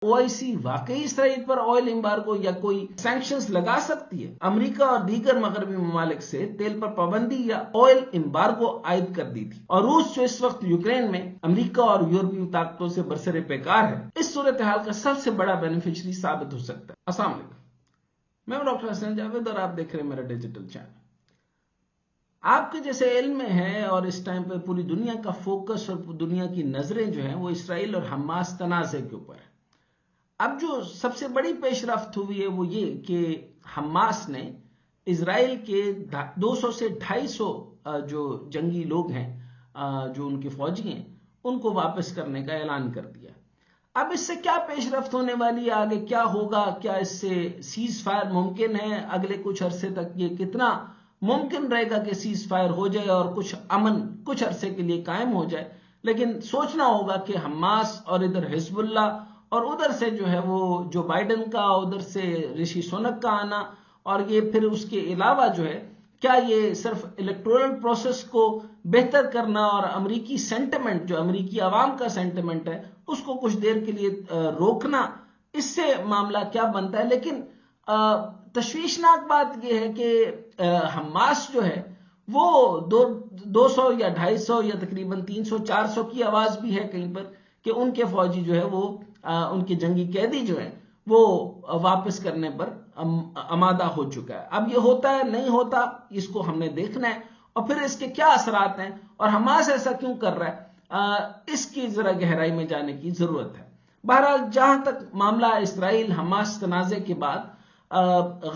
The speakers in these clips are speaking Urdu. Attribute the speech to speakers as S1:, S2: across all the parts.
S1: OIC واقعی اسرائیل پر آئل امبارگو یا کوئی سینکشنز لگا سکتی ہے؟ امریکہ اور دیگر مغربی ممالک سے تیل پر پابندی یا آئل امبارگو عائد کر دی تھی، اور روس جو اس وقت یوکرین میں امریکہ اور یورپی طاقتوں سے برسر پیکار ہے، اس صورتحال کا سب سے بڑا بینیفیشری ثابت ہو سکتا ہے۔ السلام علیکم، میں ہوں ڈاکٹر حسین جاوید اور آپ دیکھ رہے ہیں میرا ڈیجیٹل چینل۔ آپ کے جیسے علم میں ہے اور اس ٹائم پہ پوری دنیا کا فوکس اور دنیا کی نظریں جو ہیں وہ اسرائیل اور حماس تنازع کے اوپر ہے۔ اب جو سب سے بڑی پیش رفت ہوئی ہے وہ یہ کہ حماس نے اسرائیل کے 200 سے 250 جو جنگی لوگ ہیں، جو ان کے فوجی ہیں، ان کو واپس کرنے کا اعلان کر دیا۔ اب اس سے کیا پیش رفت ہونے والی ہے، آگے کیا ہوگا، کیا اس سے سیز فائر ممکن ہے، اگلے کچھ عرصے تک یہ کتنا ممکن رہے گا کہ سیز فائر ہو جائے اور کچھ امن کچھ عرصے کے لیے قائم ہو جائے؟ لیکن سوچنا ہوگا کہ حماس اور ادھر حزب اللہ اور ادھر سے جو ہے وہ جو بائیڈن کا، ادھر سے رشی سونک کا آنا، اور یہ پھر اس کے علاوہ جو ہے کیا یہ صرف الیکٹورل پروسیس کو بہتر کرنا اور امریکی سینٹیمنٹ، جو امریکی عوام کا سینٹیمنٹ ہے، اس کو کچھ دیر کے لیے روکنا، اس سے معاملہ کیا بنتا ہے؟ لیکن تشویشناک بات یہ ہے کہ حماس جو ہے وہ 200 یا 250 یا تقریباً 300 400 کی آواز بھی ہے کہیں پر کہ ان کے فوجی جو ہے وہ ان کے جنگی قیدی جو ہیں وہ واپس کرنے پر آمادہ ہو چکا ہے۔ اب یہ ہوتا ہے نہیں ہوتا، اس کو ہم نے دیکھنا ہے، اور پھر اس کے کیا اثرات ہیں اور حماس ایسا کیوں کر رہا ہے، اس کی ذرا گہرائی میں جانے کی ضرورت ہے۔ بہرحال جہاں تک معاملہ اسرائیل حماس تنازع کے بعد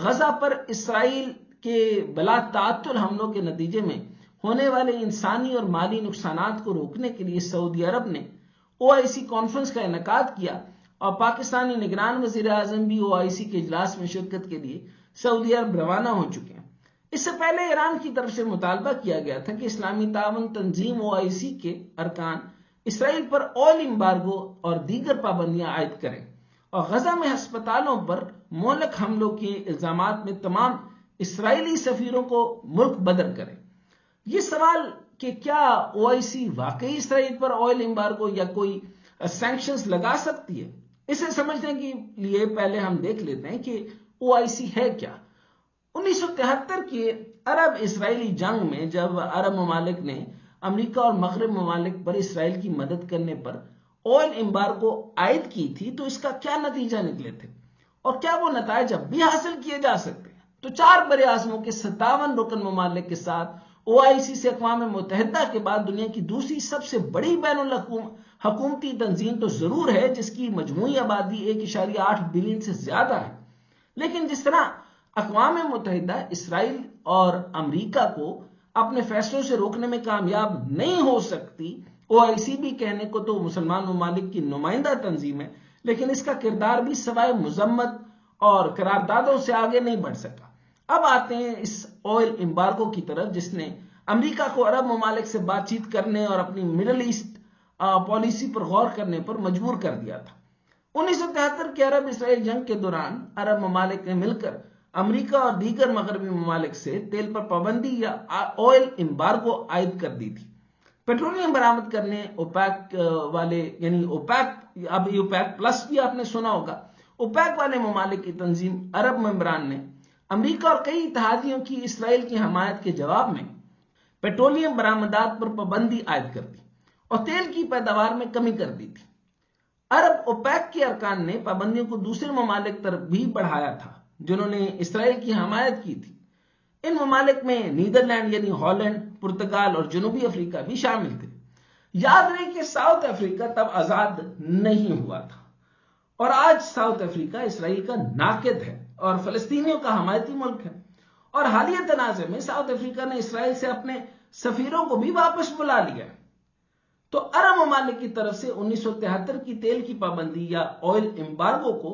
S1: غزہ پر اسرائیل کے بلا تعطل حملوں کے نتیجے میں ہونے والے انسانی اور مالی نقصانات کو روکنے کے لیے سعودی عرب نے OIC کانفرنس کا انعقاد کیا، اور پاکستانی نگران وزیر اعظم بھی OIC کے اجلاس میں شرکت کے لیے سعودی عرب روانہ ہو چکے ہیں۔ اس سے پہلے ایران کی طرف سے مطالبہ کیا گیا تھا کہ اسلامی تعاون تنظیم OIC کے ارکان اسرائیل پر آئل امبارگو اور دیگر پابندیاں عائد کریں، اور غزہ میں ہسپتالوں پر مہلک حملوں کے الزامات میں تمام اسرائیلی سفیروں کو ملک بدر کریں۔ یہ سوال کہ کیا OIC واقعی اسرائیل پر آئل امبارگو یا کوئی سینکشنز لگا سکتی ہے، اسے سمجھنے کے لیے پہلے ہم دیکھ لیتے ہیں کہ OIC ہے کیا۔ 1973 کی عرب اسرائیلی جنگ میں جب عرب ممالک نے امریکہ اور مغرب ممالک پر اسرائیل کی مدد کرنے پر آئل امبارگو عائد کی تھی، تو اس کا کیا نتیجہ نکلے تھے اور کیا وہ نتائج اب بھی حاصل کیے جا سکتے ہیں؟ تو 4 بر اعظموں کے 57 رکن ممالک کے ساتھ OIC سے اقوام متحدہ کے بعد دنیا کی دوسری سب سے بڑی بین الحکومتی تنظیم تو ضرور ہے، جس کی مجموعی آبادی 1.8 بلین سے زیادہ ہے، لیکن جس طرح اقوام متحدہ اسرائیل اور امریکہ کو اپنے فیصلوں سے روکنے میں کامیاب نہیں ہو سکتی، OIC بھی کہنے کو تو مسلمان ممالک کی نمائندہ تنظیم ہے، لیکن اس کا کردار بھی سوائے مذمت اور قراردادوں سے آگے نہیں بڑھ سکا۔ اب آتے ہیں اس آئل امبارگو کی طرف، جس نے امریکہ کو عرب ممالک سے بات چیت کرنے اور اپنی مڈل ایسٹ پالیسی پر غور کرنے پر مجبور کر دیا تھا۔ 1973 کے عرب اسرائیل جنگ کے دوران عرب ممالک نے مل کر امریکہ اور دیگر مغربی ممالک سے تیل پر پابندی یا آئل امبارگو عائد کر دی تھی۔ پیٹرولیم برآمد کرنے اوپیک والے، یعنی اوپیک، اب اوپیک پلس بھی آپ نے سنا ہوگا، اوپیک والے ممالک کی تنظیم عرب ممبران نے امریکہ اور کئی اتحادیوں کی اسرائیل کی حمایت کے جواب میں پیٹرولیم برآمدات پر پابندی عائد کر دی اور تیل کی پیداوار میں کمی کر دی تھی۔ عرب اوپیک کے ارکان نے پابندیوں کو دوسرے ممالک طرف بھی بڑھایا تھا جنہوں نے اسرائیل کی حمایت کی تھی۔ ان ممالک میں نیدرلینڈ یعنی ہالینڈ، پرتگال اور جنوبی افریقہ بھی شامل تھے۔ یاد رہے کہ ساؤتھ افریقہ تب آزاد نہیں ہوا تھا، اور آج ساؤتھ افریقہ اسرائیل کا ناقد ہے اور فلسطینیوں کا حمایتی ملک ہے، اور حالیہ تنازع میں ساؤتھ افریقہ نے اسرائیل سے اپنے سفیروں کو بھی واپس بلا لیا۔ تو عرب ممالک کی طرف سے 1973 کی تیل کی پابندی یا آئل امبارگو کو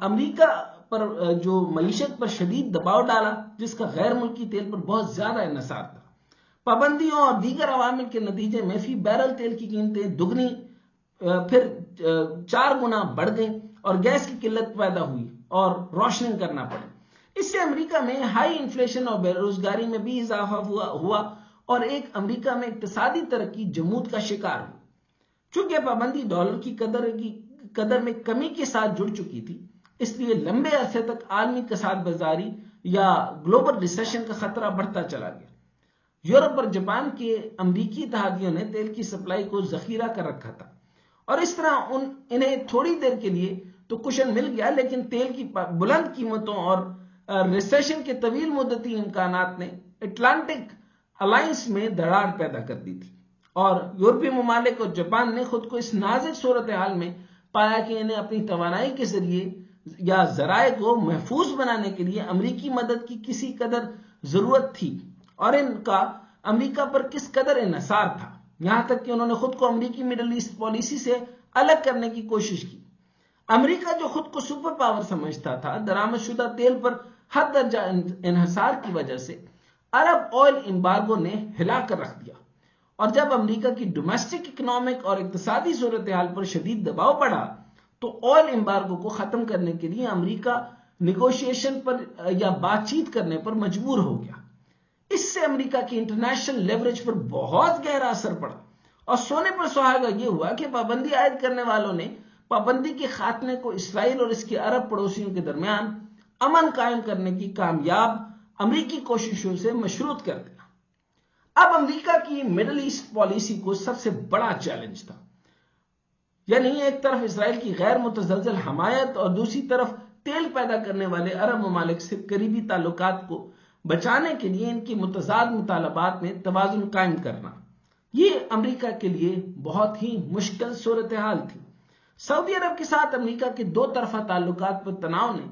S1: امریکہ پر جو معیشت پر شدید دباؤ ڈالا، جس کا غیر ملکی تیل پر بہت زیادہ انحصار تھا۔ پابندیوں اور دیگر عوامل کے نتیجے میں فی بیرل تیل کی قیمتیں دگنی پھر 4 گنا بڑھ گئیں اور گیس کی قلت پیدا ہوئی اور روشننگ کرنا پڑی۔ اس سے امریکہ میں ہائی انفلیشن اور بے روزگاری میں بھی اضافہ ہوا اور ایک امریکہ میں اقتصادی ترقی جمود کا شکار ہوئی۔ چونکہ پابندی ڈالر کی قدر کی قدر میں کمی کے ساتھ جڑ چکی تھی، اس لیے لمبے عرصے تک عالمی کساد بازاری یا گلوبل ریسیشن کا خطرہ بڑھتا چلا گیا۔ یورپ اور جاپان کے امریکی اتحادیوں نے تیل کی سپلائی کو ذخیرہ کر رکھا تھا، اور اس طرح انہیں تھوڑی دیر کے لیے تو کشن مل گیا، لیکن تیل کی بلند قیمتوں اور ریسیشن کے طویل مدتی امکانات نے اٹلانٹک الائنس میں دراڑ پیدا کر دی تھی، اور یورپی ممالک اور جاپان نے خود کو اس نازک صورتحال میں پایا کہ انہیں اپنی توانائی کے ذریعے یا ذرائع کو محفوظ بنانے کے لیے امریکی مدد کی کسی قدر ضرورت تھی، اور ان کا امریکہ پر کس قدر انحصار تھا، یہاں تک کہ انہوں نے خود کو امریکی مڈل ایسٹ پالیسی سے الگ کرنے کی کوشش کی۔ امریکہ جو خود کو سپر پاور سمجھتا تھا، درآمد شدہ تیل پر حد درجہ انحصار کی وجہ سے عرب آئل امبارگو نے ہلا کر رکھ دیا، اور جب امریکہ کی ڈومیسٹک اکنامک اور اقتصادی صورتحال پر شدید دباؤ پڑا تو آئل امبارگو کو ختم کرنے کے لیے امریکہ نیگوشیشن پر یا بات چیت کرنے پر مجبور ہو گیا۔ اس سے امریکہ کی انٹرنیشنل لیوریج پر بہت گہرا اثر پڑا، اور سونے پر سہاگا یہ ہوا کہ پابندی عائد کرنے والوں نے پابندی کے خاتمے کو اسرائیل اور اس کے عرب پڑوسیوں کے درمیان امن قائم کرنے کی کامیاب امریکی کوششوں سے مشروط کر دیا۔ اب امریکہ کی مڈل ایسٹ پالیسی کو سب سے بڑا چیلنج تھا، یعنی ایک طرف اسرائیل کی غیر متزلزل حمایت اور دوسری طرف تیل پیدا کرنے والے عرب ممالک سے قریبی تعلقات کو بچانے کے لیے ان کی متضاد مطالبات میں توازن قائم کرنا۔ یہ امریکہ کے لیے بہت ہی مشکل صورتحال تھی۔ سعودی عرب کے ساتھ امریکہ کے دو طرفہ تعلقات پر تناؤ نے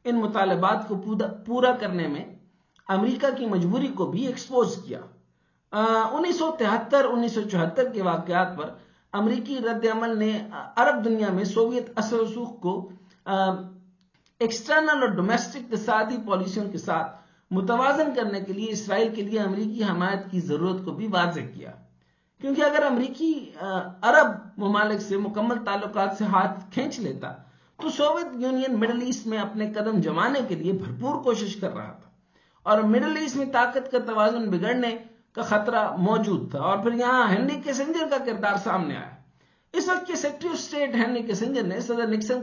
S1: ان مطالبات کو پورا کرنے میں امریکہ کی مجبوری کو بھی ایکسپوز کیا۔ 1973-1974 کے واقعات پر امریکی رد عمل نے عرب دنیا میں سوویت اثر و رسوخ کو ایکسٹرنل اور ڈومیسٹک اقتصادی پالیسیوں کے ساتھ متوازن کرنے کے لیے اسرائیل کے لیے امریکی حمایت کی ضرورت کو بھی واضح کیا، کیونکہ اگر امریکی عرب ممالک سے مکمل تعلقات سے ہاتھ کھینچ لیتا تو سوویت یونین مڈل ایسٹ میں اپنے قدم جمانے کے لیے بھرپور کوشش کر رہا تھا، اور مڈل ایسٹ میں طاقت کا توازن بگڑنے کا خطرہ موجود تھا۔ اور پھر یہاں ہینری کیسنجر کا کردار سامنے آیا۔ اس وقت کے secretary of state Henry Kissinger نے صدر نکسن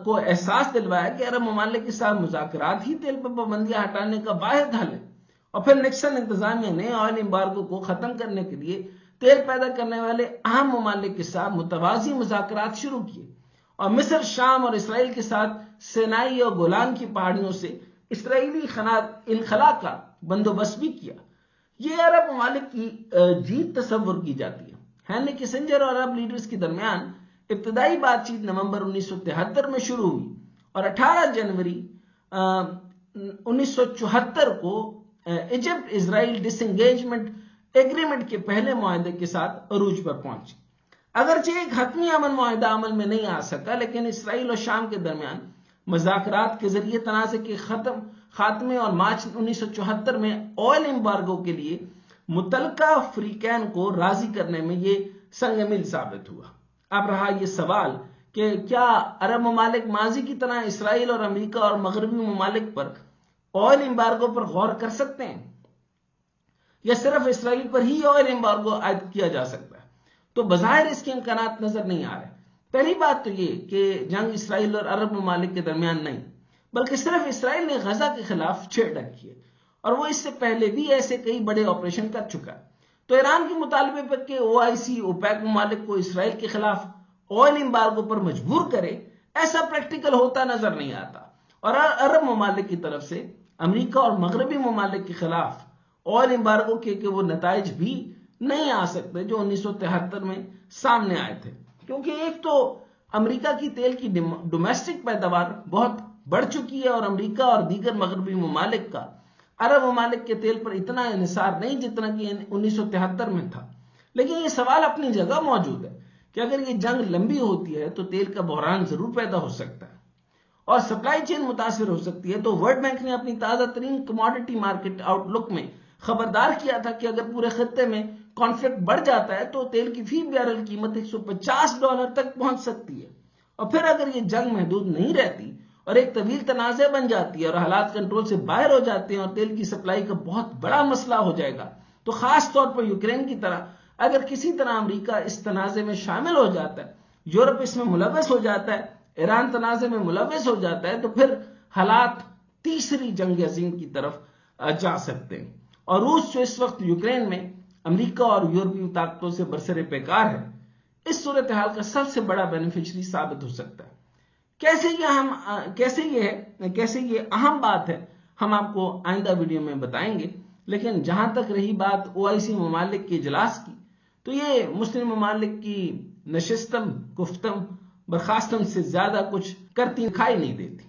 S1: کو احساس دلوایا کہ عرب ممالک کے ساتھ مذاکرات ہی تیل پر پابندیاں ہٹانے کا واحد حل ہے، اور پھر نکسن انتظامیہ نے آئل امبارگو کو ختم کرنے کے لیے تیل پیدا کرنے والے اہم ممالک کے ساتھ متوازی مذاکرات شروع کیے، اور مصر، شام اور اسرائیل کے ساتھ سینائی اور گولان کی پہاڑیوں سے اسرائیلی انخلا کا بندوبست بھی کیا۔ یہ عرب ممالک کی جیت تصور کی جاتی ہے۔ ہینری کیسنجر اور عرب لیڈرز کے درمیان ابتدائی بات چیت نومبر 1973 میں شروع ہوئی، اور 18 جنوری 1974 کو ایجپٹ اسرائیل ڈس انگیجمنٹ ایگریمنٹ کے پہلے معاہدے کے ساتھ عروج پر پہنچی۔ اگرچہ ایک حتمی امن معاہدہ عمل میں نہیں آ سکا، لیکن اسرائیل اور شام کے درمیان مذاکرات کے ذریعے تنازع کے خاتمے اور مارچ 1974 میں آئل امبارگو کے لیے متعلقہ فریقین کو راضی کرنے میں یہ سنگ میل ثابت ہوا۔ اب رہا یہ سوال کہ کیا عرب ممالک ماضی کی طرح اسرائیل اور امریکہ اور مغربی ممالک پر آئل امبارگو پر غور کر سکتے ہیں، یا صرف اسرائیل پر ہی آئل امبارگو عائد کیا جا سکتا ہے؟ تو بظاہر اس کے امکانات نظر نہیں آ رہے۔ پہلی بات تو یہ کہ جنگ اسرائیل اور عرب ممالک کے درمیان نہیں، بلکہ صرف اسرائیل نے غزہ کے خلاف چھیڑ رکھی ہے، اور وہ اس سے پہلے بھی ایسے کئی بڑے آپریشن کر چکا ہے۔ تو ایران کے مطالبے پر کہ OIC اوپیک ممالک کو اسرائیل کے خلاف آئل امبارگو پر مجبور کرے، ایسا پریکٹیکل ہوتا نظر نہیں آتا، اور عرب ممالک کی طرف سے امریکہ اور مغربی ممالک کے خلاف آئل امبارگو کے وہ نتائج بھی نہیں آ سکتے جو 1973 میں سامنے آئے تھے، کیونکہ ایک تو امریکہ کی تیل کی ڈومیسٹک پیداوار بہت بڑھ چکی ہے، اور امریکہ اور دیگر مغربی ممالک کا عرب ممالک کے تیل پر اتنا انحصار نہیں جتنا کہ 1973 میں تھا۔ لیکن یہ سوال اپنی جگہ موجود ہے کہ اگر یہ جنگ لمبی ہوتی ہے تو تیل کا بحران ضرور پیدا ہو سکتا ہے، اور سپلائی چین متاثر ہو سکتی ہے۔ تو ورلڈ بینک نے اپنی تازہ ترین کموڈٹی مارکیٹ آؤٹ لک میں خبردار کیا تھا کہ اگر پورے خطے میں کانفلکٹ بڑھ جاتا ہے تو تیل کی فی بیرل قیمت $150 تک پہنچ سکتی ہے، اور پھر اگر یہ جنگ محدود نہیں رہتی اور ایک طویل تنازع بن جاتی ہے اور حالات کنٹرول سے باہر ہو جاتے ہیں اور تیل کی سپلائی کا بہت بڑا مسئلہ ہو جائے گا، تو خاص طور پر یوکرین کی طرح اگر کسی طرح امریکہ اس تنازع میں شامل ہو جاتا ہے یورپ اس میں ملوث ہو جاتا ہے، ایران تنازع میں ملوث ہو جاتا ہے، تو پھر حالات تیسری جنگ عظیم کی طرف جا سکتے ہیں۔ اور روس جو اس وقت یوکرین میں امریکہ اور یورپی طاقتوں سے برسر پیکار ہے، اس صورتحال کا سب سے بڑا بینیفیشری ثابت ہو سکتا ہے۔ کیسے یہ اہم بات ہے، ہم آپ کو آئندہ ویڈیو میں بتائیں گے۔ لیکن جہاں تک رہی بات OIC ممالک کے اجلاس کی، تو یہ مسلم ممالک کی نشستم گفتم برخاستم سے زیادہ کچھ کرتی دکھائی نہیں دیتی۔